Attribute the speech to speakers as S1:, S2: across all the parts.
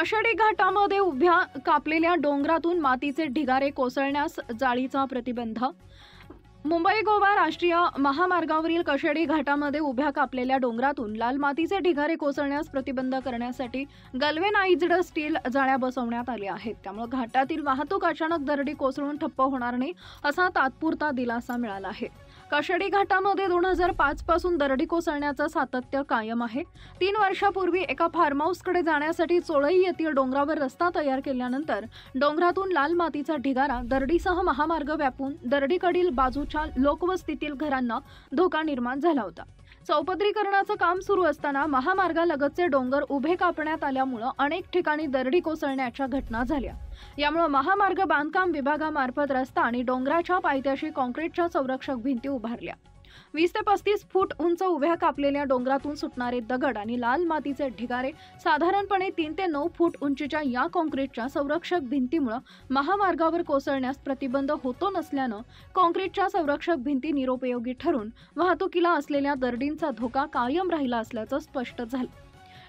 S1: कशेडी घाटामध्ये उभ्या कापलेल्या डोंगरातून मातीचे ढिगारे कोसळण्यास जाळीचा प्रतिबंध। मुंबई गोवा राष्ट्रीय महामार्गावरील कशेडी घाटामध्ये उभ्या कापलेल्या डोंगरातून लाल मातीचे ढिगारे कोसळण्यास प्रतिबंध करण्यासाठी गॅल्व्हनाइज्ड स्टील जाळ्या बसवण्यात आल्या आहेत। त्यामुळे घाटातील वाहतूक अचानक दरडी कोसळून ठप्प होणार नाही असा तात्पुरता दिलासा मिळाला आहे। कशेडी घाटामध्ये 2005 पासून दरडी कोसळण्याचं सातत्य कायम आहे। 3 वर्षापूर्वी एका फार्म हाऊसकडे जाण्यासाठी चोळई येथील डोंगरावर रस्ता तयार केल्यानंतर डोंगरातून लाल मातीचा ढिगारा दरडीसह महामार्ग व्यापून दरडीकडील बाजूच्या लोकवस्तीतील घरांना धोका निर्माण झाला होता। चौपदरीकरणाचं काम सुरू असताना महामार्गालगतचे डोंगर उभे कापण्यात आल्यामुळे अनेक ठिकाणी दरडी कोसळण्याच्या घटना झाल्या। यामुळे महामार्ग बांधकाम विभागामार्फत रस्ता आणि डोंगराच्या पायथ्याशी काँक्रीटच्या संरक्षक भिंती उभारल्या। 20 ते 35 फूट उंच उभ्या कापलेल्या डोंगरातून सुटणारे दगड आणि लाल मातीचे ढिगारे साधारणपणे 3 ते 9 फूट उंचीच्या या काँक्रीटच्या संरक्षक भिंतीमुळे महामार्गावर कोसळण्यास प्रतिबंध होतो नसल्यानं काँक्रीटच्या संरक्षक भिंती निरुपयोगी ठरून वाहतुकीला असलेल्या दरडींचा धोका कायम राहिला असल्याचं स्पष्ट झालं।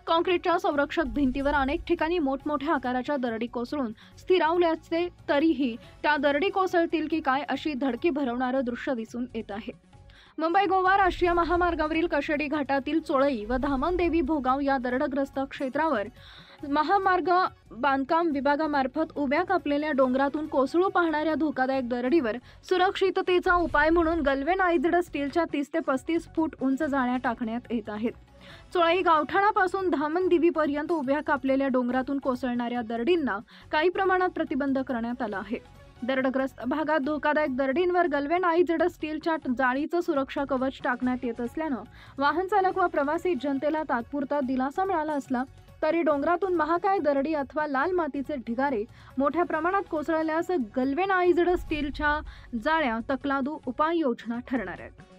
S1: काँक्रीटच्या संरक्षक भिंतीवर अनेक ठिकाणी मोठमोठ्या आकाराच्या दरडी कोसळून स्थिरावल्याचे तरीही त्या दरडी कोसळतील की काय अशी धडकी भरवणारं दृश्य दिसून येत आहे। मुंबई गोवा राष्ट्रीय महामार्गावरील कशेडी घाटातील चोळई व धामणदेवी भोगाव या दरडग्रस्त क्षेत्रावर महामार्ग बांधकाम विभागामार्फत उभ्या कापलेल्या डोंगरातून कोसळू पाहणाऱ्या धोकादायक दरडीवर सुरक्षिततेचा उपाय म्हणून गॅल्व्हनाइज्ड स्टीलच्या 30 ते 35 फूट उंच जाळ्या टाकण्यात येत आहेत। चोळई गावठाणापासून धामणदेवीपर्यंत उभ्या कापलेल्या डोंगरातून कोसळणाऱ्या दरडींना काही प्रमाणात प्रतिबंध करण्यात आला आहे। दरडग्रस्त भागात धोकादायक दरडींवर गॅल्व्हनाइज्ड स्टीलच्या जाळीचं सुरक्षा कवच टाकण्यात येत असल्यानं वाहन चालक व प्रवासी जनतेला तात्पुरता दिलासा मिळाला असला तरी डोंगरातून महाकाय दरडी अथवा लाल मातीचे ढिगारे मोठ्या प्रमाणात कोसळल्यास गॅल्व्हनाइज्ड स्टीलच्या जाळ्या तकलादू उपाययोजना ठरणार आहेत।